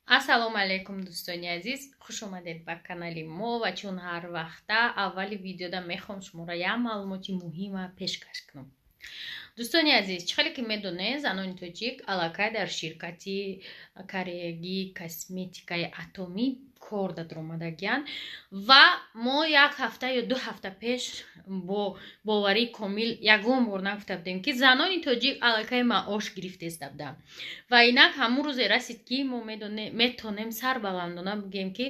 Ассалому алейкум дӯстони азиз, хуш омадед ба канали мо ва чун ҳар вақта аввали видеода мехоҳам шуморо як маълумоти муҳима пешкаш кунам. Дӯстони азиз, чӣ хеле ки медонед, занони тоҷик аллакай дар ширкати карияги косметикаи Атоми кор дар омадагиянд ва мо як ҳафта ё ду ҳафта пеш бо боварии комил ягон бор нагуфта будем ки занони тоҷик аллакай маош гирифта истабуданд ва инак ҳамун рӯзе расид ки мо метонем сарбаландона бигем ки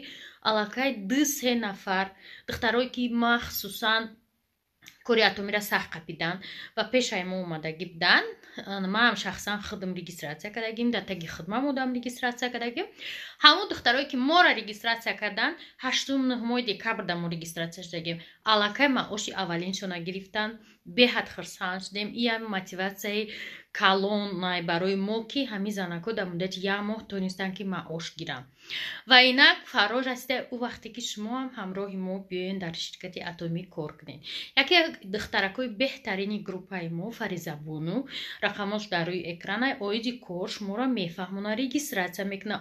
аллакай 2-3 нафар духтарое ки махсусан кори Атомиро сахт қапиданд ва пешаи мо омадагӣ буданд. Ман шахсан худам регистратсия кардагим, дар таги хидмат будам регистратсия кардагим. Ҳамон духтарое ки моро регистратсия карданд 8 моҳи декабр дар мо регистратсия шудагим. Аллакай маоши аввалиншона гирифтанд. Беҳад хурсанд шудем. Ин мотиватсияи калон барои мо ки ҳамин занако дар муддати 1 моҳ тонистанд ки маош гиранд. Ва инак фаро расида у вақте ки шумо ҳам ҳамроҳи мо биёен дар ширкати Атоми кор кунед. Яке духтаракои беҳтарини группаи мо Фаризабону рақамош дар рӯи экранай оиди кор шуморо мефаҳмона, регистратсия мекуна,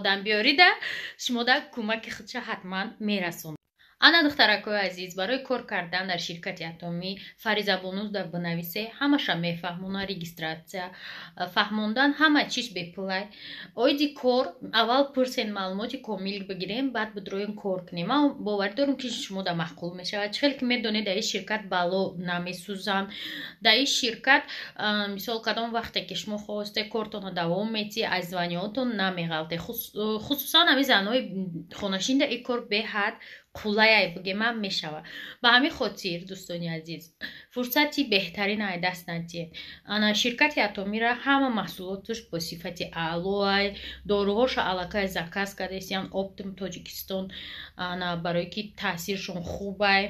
одамбиёрида шумо дар кӯмаки худша ҳатман мерасонад. Ана духтаракои азиз, барои кор кардан дар ширкати Атоми Фаризабону дар бинависе, ҳамаша мефаҳмона, регистратсия фаҳмондан ҳама чиз беплай. Оиди кор аввал пурсен маълумоти комил бигирем, баъд бидроен кор кунем. Ман боварӣ дорам ки шумо дар маъқул мешавад. Чӣ хеле ки медонед дар ин ширкат бало намесӯзанд. Дар ин ширкат мисол кадом вақте ки шумо хосте кортонро давом медиҳед, аз званиётон намеғалтед. Хусусан ҳамин занои хонашинда ин кор беҳад қулай бигемам мешава. Ба ҳамин хотир дӯстони азиз, фурсати беҳтарин ай даст надиҳед. Ана ширкати Атомира ҳама маҳсулоташ бо сифати аълоай, доруҳоша аллакай заказ кардастиян Оптим Тоҷикистон, ана барое ки таъсиршон хубай,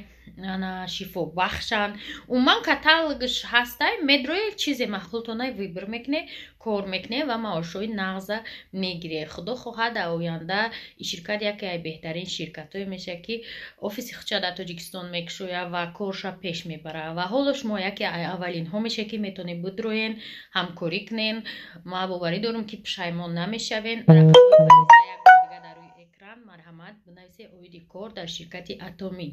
ана шифобахшанд. Умуман каталогаш ҳастай, медрои чизе маҳқултонай выбор мекунед, кор мекунед ва маошҳои нағза мегиред. Худо хоҳад дар оянда ин ширкат яке аз беҳтарин ширкатое мешавад ки офиси худша дар Тоҷикистон мекушояд ва корша пеш мебарад. Ва ҳоло шумо яке аз аввалинҳо мешавед ки метавонед бидроен, ҳамкорӣ кунед. Ман боварӣ дорам ки пушаймон намешавед. Рақамҳои Фариза як бор дигар дар рӯи экран, марҳамат бинависед оиди кор дар ширкати Атоми.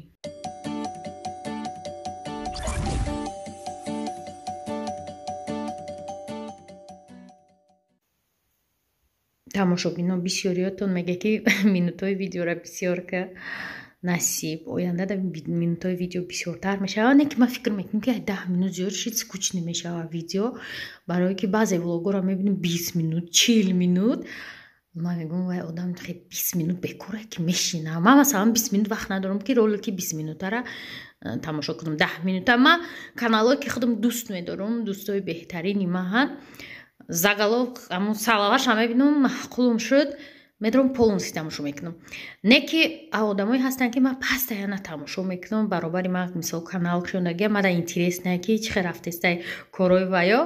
тамошобинон бисёриётон мега ки минутҳои видеора бисёр ка насиб оянда да минутҳои видео бисёртар мешавад. Не ки ман фикр мекунам ки 10 минут зиёд шид скучни мешавад видео, барое ки баъзе влогоро мебинем 20 минут 40 минут. Ман мегӯям вай одам 20 минут бекоре ки мешинам. Ман масалан 20 минут вақт надорам ки ролики 20 минутара тамошо кунам. 10 минута ман каналое ки худам дӯст медорам, дӯстои беҳтарини ман заголовок амун салаваша мебинам, маъқулам шуд, медорам полностью тамошо мекунам. Не ки одамое ҳастанд ки ман постоянно тамошо мекунам, баробари ман мисол канал шундагия мада интересная ки чӣ хел рафтестай корои ваё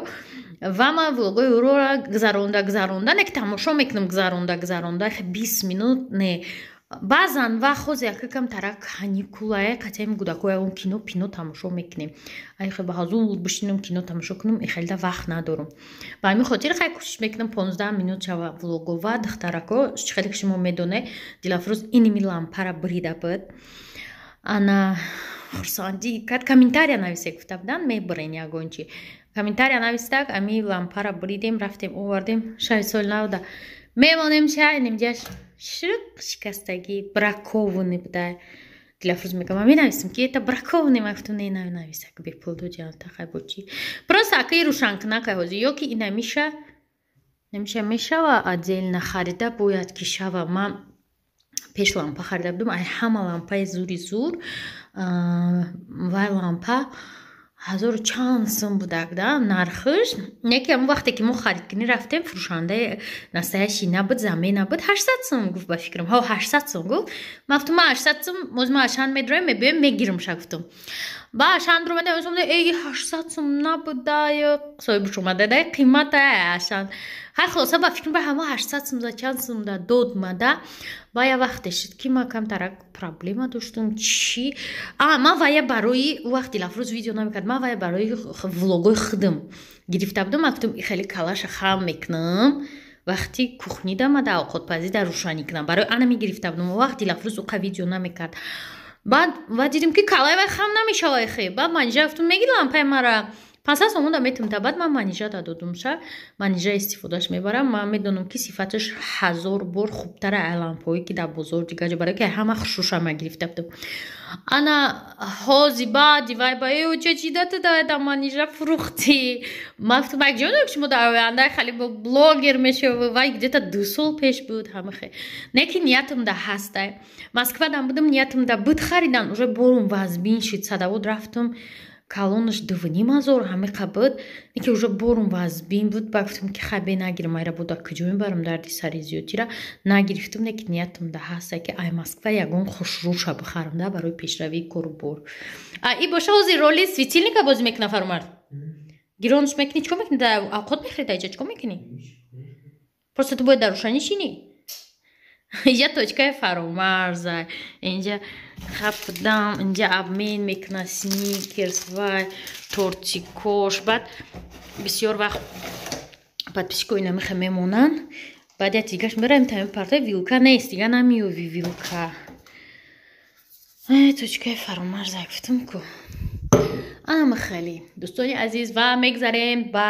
ва ман влогои ӯро гузаронда не ки тамошо мекунам гузаронда 20 минут не. Баъзан вақт ҳозир якакам тарак каникулае қатъиан кӯдакҳо ягон кино пино тамошо мекунем. Ай хеле баҳазул бишинам кино тамошо кунам, хеле вақт надорам. Ба ҳамин хотир хеле кӯшиш мекунам 15 минут шава влого ва духтарако чӣ хеле ки шумо медонед Дилафрӯз иними лампара брида буд. Ана хурсандӣ кард, комментария нависе гуфта буданд мебурен ягон чи. Комментария нависдаг, ами лампара бридем, рафтем овардем, шави соли навда мемонем шайнем ҷаш шикастагӣ бракованный буда. Дилафрӯз мегӯям ман менависам ки это бракованный, ман гуфтам не нависа ки бепул доҷанта хайбо чи. Просто акаи рӯшанкунакай ҳозир ё ки ина мешава отдельно харида, бояд ки шава. Ман пеш лампа харида будам, ай ҳама лампаи зури зур вай лампа 1000 чанд сум будак да нархш. Не ки ҳамон вақте ки мо харидкунӣ рафтем, фурӯшандаи настоящий набуд, замена буд 800 сум гуфт. Ба фикрам 800 сум гуфт. Ман гуфтам ман 800 сум мо ашанд медроем, мебиём мегирам ша гуфтам. Ба ашанд ромада гуфтам эй 800 сум набуда ё соҳибаш омада да қимата ашанд. Ҳай хулоса ба фикрам ба ҳама 800 сум за чанд сум да дод мада. Ба я вақте шуд ки ман камтарак проблема доштам. Чӣ? Ман вая барои вақт Дилафрӯз видео намекард, ман вая барои влогои худам гирифта будам. Ман гуфтам хеле калаша хам мекунам. вақти кухнида ма дар овқатпазӣ дар рӯшанӣ кунам барои ана мегирифта будам он вақт Дилафрӯз уқа видео намекард баъд дидим ки калай вай хам намешавад хе баъд манижа гуфтам меги лампаи мара 500 сомон да метум та баъд ман манижа дадодум ша манижа истифодаш мебарам ман медонам ки сифаташ 1000 бор хубтара ай лампаое ки дар бозор дигар ҷо барои ки ҳама хушушама гирифта будам ана ҳози баъди вай ба ҷаҷидату да манижа фурӯхтӣ ман гуфтам якҷонак шумо дар оянда хали блогер мешавӣ вай где-то 2 сол пеш буд ҳама хе не ки ниятам да ҳастай москвадам будам ниятам да буд харидан уже борум вазбин шид садовод рафтам калонаш 2500 ҳамиқа буд не ки уже борум вазбин буд ба гуфтам ки хабе нагирам айра буд куҷо мебарам дарди сари зиёдтира нагирифтам не ки ниятам да ҳастай ки ай москва ягон хушрӯша бихарам да барои пешравии кору бор и боша ҳозир роли светильника бозӣ мекунам фармард гиронш мекунӣ чикор мекунӣ дар авқот мехӯрӣ дар иҷа чикор мекунӣ просто ту бояд дар рӯшанӣ шинӣ инҷа точкаи фаромарза инҷа хапдам инҷа обмен мекунад сникерс вай тортикош баъд бисёр вақт подписчикои намиха мемонанд баъд як дигаш мебарам тамин парта вилка нест дига намиёви вилка точкаи фаромарза гуфтам ку ама хеле дӯстони азиз ва мегзарем ба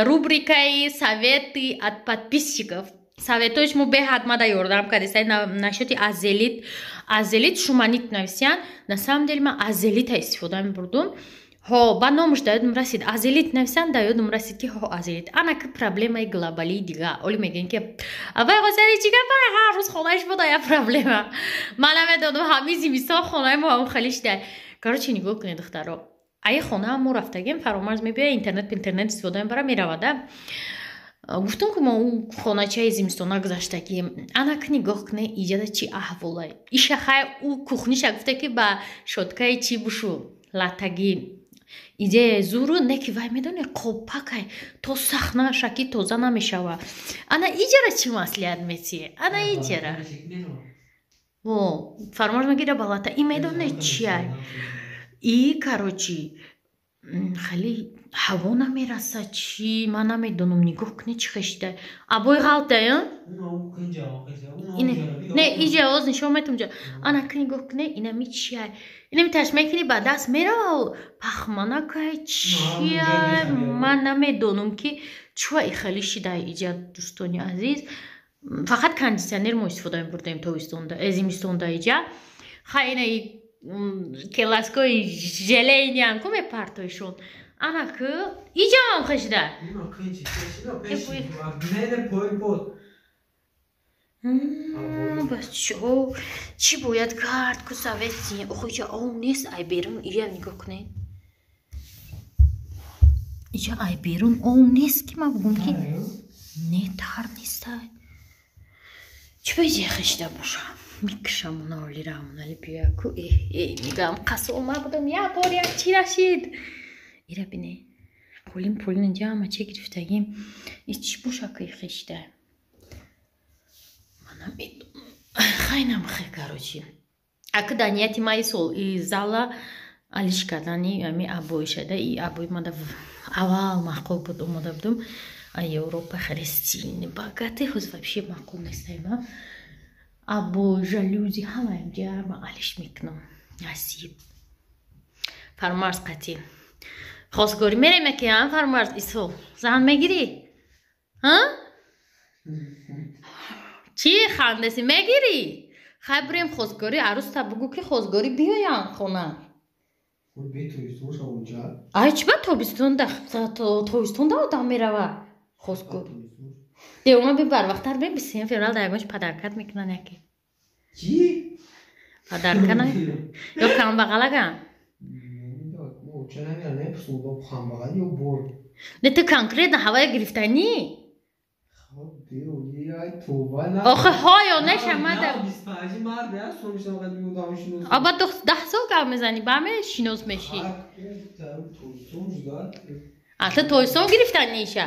рубрикаи совети от подписчиков советҳои шумо беҳад мада ёрдам кардисай нашоти азелит шуманит нависян на самом деле ман азелита истифода мебурдум ба номаш да ёдам расид азелит нависян да ёдам расид ки азелит ана ки проблемаи глобалии дига оли мегӯем ки авай ғосари чига бай ҳар рӯз хонаи шумо да я проблема ман намедонам ҳамин зимистон хонаи мо ҳам хали шуда короче нигоҳ кунед духтаро ай хонаам мо рафтагем фаромарз мебия интернет истифода мебара меравада гуфтам ки мо хоначаи зимистона гузаштагӣ ана ки нигоҳ кунед иҷада чи аҳволай ишахай ӯ кухниша гуфта ки ба шоткаи чи бушу латтагӣ идеяи зуру не ки вай медоне қопакай то сахна шаки тоза намешава ана иҷара чи маслиҳат метие ана иҷара фармош мегира ба латта и медоне чиай и короче хали ҳаво намераса чи ман намедонам нигоҳ кунед чи хешида абои ғалтае не иҷа оз нишон метум ҷа ана ки нигоҳ кунед инами чиай инами таш мекунӣ ба даст мерава пахманакай чиай ман намедонам ки чуа и хали шида иҷа дӯстони азиз фақат кондитсионер мо истифода мебурдем тобистонда зимистонда иҷа хайнаи келаскои желейнян куме партоишон ана ки иҷам хешида бас чӣ бояд кард ку совети охо иҷа ов нест ай берун ия нигоҳ кунед иҷа ай берун ов нест ки ман бугум ки не тар нестай чӣ бояд хешида бошам микшам налирамнали бияку мигам қасома будам я бор як чи рашид ира бине полин инҷа ҳама чи гирифтагим чӣ боша ки хешида хайнам хе короче аки дар нияти ма сол и зала алиш кардани ами абои шада и абои мада аввал маъқул буд омода будум ай европа хеле стильни багати ҳоз вообще маъқул нестайма або жалюзи ҳамаям ҷама алиш мекунам насиб фармарз қатӣ хостгорӣ мерем яке фармарз исол зан мегирӣ чӣ хандаси мегирӣ хай бурем хостгорӣ арӯста бугӯ ки хостгорӣ биёям хона ай чӣ ба тобистонда одам мерава хостгор девона бибар вақтар бибисем феврал да ягонш падаркат мекунан яке чӣ падаркана ё камбағалагам не ту конкретно ҳавая гирифтанӣ охи ҳоё нешамада аба 10 сол гап мезанӣ ба ме шинос мешӣ ту тойсон гирифтаниша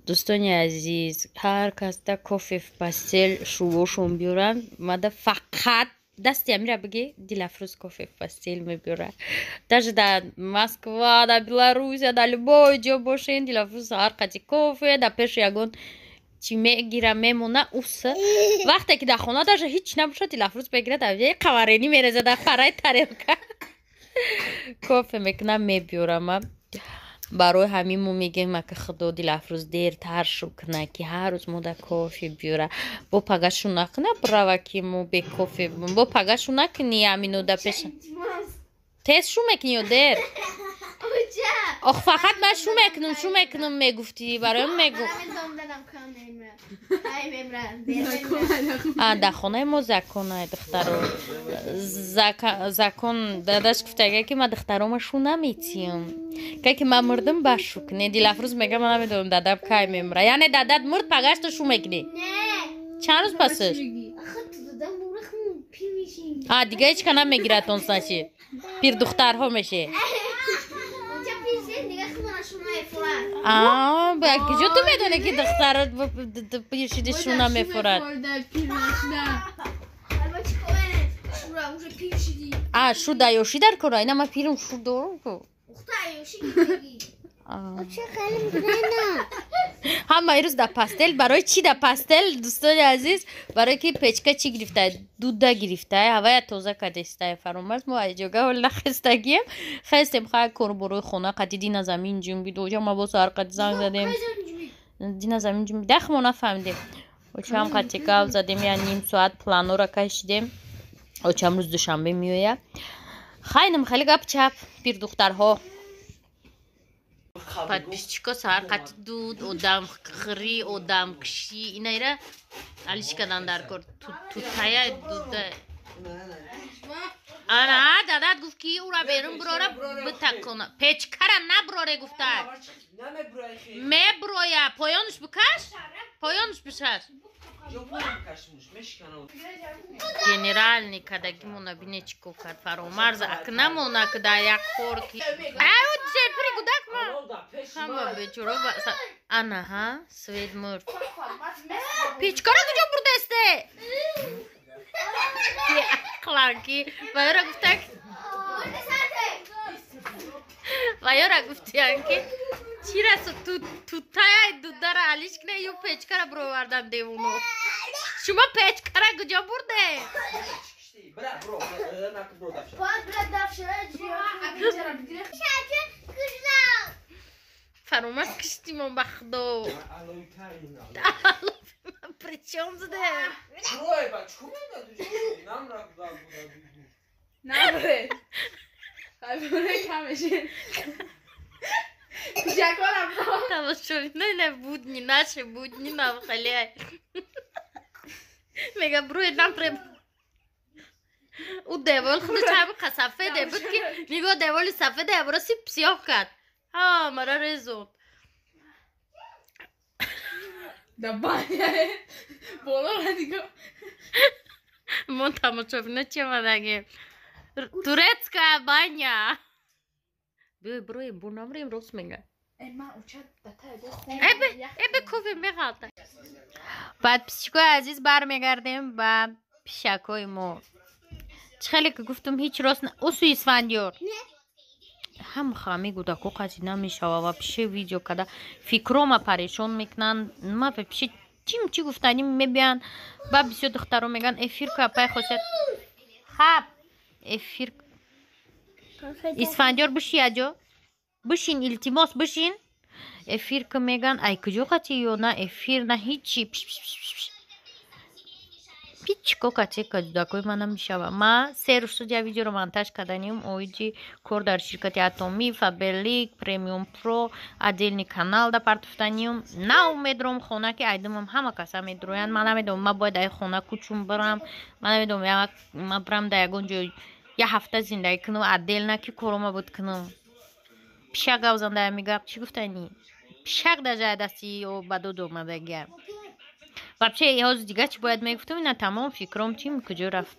дӯстони азиз ҳар кас да кофе в постел шувошон биёранд мада фақат دستی امیره بگی Дилафруз кофе в постель میبره даже до Москва до Беларусь до любой جا باشین Дилафруз هر قطعی кофе در پیش یگون چی میگیره میمونه اوسه وقتی که در خونه даже هیچ نباشه Дилафруз بگیره در یه قوارینی میرزه در فرای тарелка кофе میکنم میبرم برای همین میگم که خدا Дилафруз دیرتر شو کنه که هر روز مو کافی بیاره با پگشو نکنه برای که مو به کافی با پگشو نکنی همینو در پیش تست شو میکنی و دیر آخ فقط من شو میکنم میگفتی برایم میگفت در خانه ما زکانه دخترو زکان داداش گفته که من دخترو شو نمیتیم که من مردم بشو کنی Дилафруз میگه من نمیدونم دادم که میمره یعنی دادت مرد پگشت شو میکنی چند روز پسش دیگه هیچ کنم میگیره تونسنشی پیر دخترها میشه کجا تو میدونه که دختر پیشیده شونه میفورد شو دایوشی در کنه اینا ما پیرم شو دارم که هم ایروز در پاستل برای چی در پاستل دوستان عزیز برای که پیچکه چی گرفته دود گرفته هوای تازه کدسته فرامرز ما ایجاگه ولی نخستگیم خستیم خواهی کار بروی خونه قدی دینا زمین جنبید و ما با سر قد زنگ زدیم دینا زمین جنبید دخ ما نفهمدیم و چه هم قد تکاو زدیم یا نیم ساعت پلانو را کشیدیم و چه هم روز دوشنبه میویه خیلی خیلی گپ چپ پیر دخترها подписчика сарқати дуд одам хири одам киши инайра алишкадан дар кор тутая дуда ана дадат гуфт ки ура берун бурора битакона печкара наброре гуфта меброя поёнуш бикаш поёнуш бишаш генеральный кадаги мона бинечко кад фаромарз акнамона кда як хорки ау чепри гудак ма хама бечуро ана ха сведмур печкара куҷо бурдасте кларки вайора гуфтак вайора гуфтиян ки чирасо тутая дудара алишкне ё печкара бировардам девуно шумо печкара куҷо бурде фаромад киштимо ба худо причём зде не будни наши будни нам халяй мега бруй нам прям у девол худ чаб қасафе де буд ки миго деволи сафе де аброси псиёҳ кард мара резон да баня боло радиго мон тамошобина чемадаге турецкая баня бруй бунамрим рус мега ебе кофе мехалта подписчикои азиз бармегардем ба пишакои мо خیلی که گفتم هیچ راست اوسو اسفندیار هم خامی گوداکو قضی نمیشه و پیش ویدیو کده فکرام پریشان میکنن ما پیش چی گفتنیم میبین با بسیار دخترها میگن افیر که پای خوشت خب افیر اسفندیار بشی اجا بشین التماس بشین افیر که میگن ای کجا قطعی یا نه افیر نه هیچی пичко катека дакой мана мишава ма се рӯз шуд як видеоро монтаж карданим оиди кор дар ширкати атоми фабелик премиум про отдельный канал да партофтаним на умедром хона ки айдамам ҳама каса медроянд ман намедонам ма бояд ай хона кучум барам ман намедонам ма барам да ягон ҷой як ҳафта зиндагӣ кунам отдельна ки корома буд кунам пишак гавзандая мегап чӣ гуфтани пишак да ҷай дасти ё ба дуд омадагия вообще ҳозир дига чӣ бояд мегуфтам ина тамом фикрам чӣ куҷо рафт